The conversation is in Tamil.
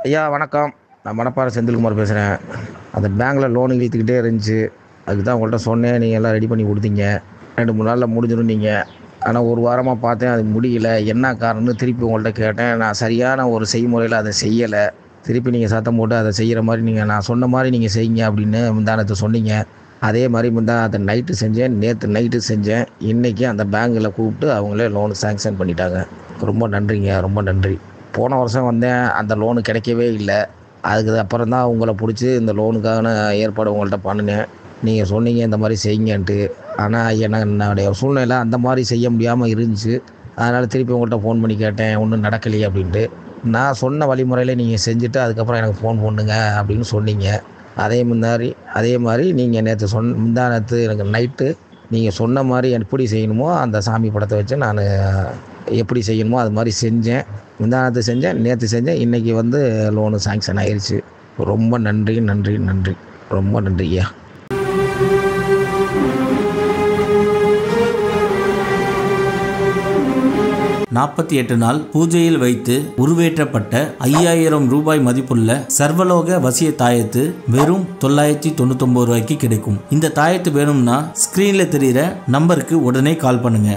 ஐயா வணக்கம். நான் மணப்பாறை செந்தில்குமார் பேசுகிறேன். அந்த பேங்க்கில் லோன் இழுத்துக்கிட்டே இருந்துச்சு. அதுக்கு தான் உங்கள்கிட்ட சொன்னேன். நீங்கள் எல்லாம் ரெடி பண்ணி கொடுத்தீங்க. 2-3 நாளில் முடிஞ்சிடும்னீங்க. ஆனால் ஒரு வாரமாக பார்த்தேன், அது முடியல. என்ன காரணம்னு திருப்பி உங்கள்கிட்ட கேட்டேன். நான் சரியான ஒரு செய்முறையில் அதை செய்யலை. திருப்பி நீங்கள் சத்தம் போட்டு அதை செய்கிற மாதிரி நான் சொன்ன மாதிரி நீங்கள் செய்யுங்க அப்படின்னு முந்தானத்தை சொன்னீங்க. அதே மாதிரி முந்தானத்தை நைட்டு செஞ்சேன், நேற்று நைட்டு செஞ்சேன். இன்றைக்கி அந்த பேங்க்கில் கூப்பிட்டு அவங்களே லோனு சேங்ஷன் பண்ணிட்டாங்க. ரொம்ப நன்றிங்க, ரொம்ப நன்றி. போன வருஷம் வந்தேன், அந்த லோனு கிடைக்கவே இல்லை. அதுக்கு அப்புறம் தான் உங்களை பிடிச்சி இந்த லோனுக்கான ஏற்பாடு உங்கள்கிட்ட பண்ணினேன். நீங்கள் சொன்னீங்க இந்த மாதிரி செய்யுங்கன்ட்டு. ஆனால் என்னுடைய சூழ்நிலை அந்த மாதிரி செய்ய முடியாமல் இருந்துச்சு. அதனால் திருப்பி உங்கள்கிட்ட ஃபோன் பண்ணி கேட்டேன், ஒன்றும் நடக்கலையே அப்படின்ட்டு. நான் சொன்ன வழிமுறையில் நீங்கள் செஞ்சுட்டு அதுக்கப்புறம் எனக்கு ஃபோன் பண்ணுங்க அப்படின்னு சொன்னீங்க. அதே மாதிரி நீங்கள் நேற்று முந்தானத்து எனக்கு நைட்டு நீங்கள் சொன்ன மாதிரி எப்படி செய்யணுமோ அந்த சாமி படத்தை வச்சு நான் எப்படி செய்யணுமோ அது மாதிரி செஞ்சேன். முந்தானத்து செஞ்சேன், நேற்று செஞ்சேன். இன்றைக்கி லோனு சாங்ஷன் ஆயிடுச்சு. ரொம்ப நன்றி நன்றி நன்றி, ரொம்ப நன்றி ஐயா. $48 நாள் பூஜையில் வைத்து உருவேற்றப்பட்ட 5000 ரூபாய் மதிப்புள்ள சர்வலோக வசிய தாயத்து வெறும் 999 ரூபாய்க்கு கிடைக்கும். இந்த தாயத்து வேணும்னா ஸ்கிரீன்ல தெரிகிற நம்பருக்கு உடனே கால் பண்ணுங்க.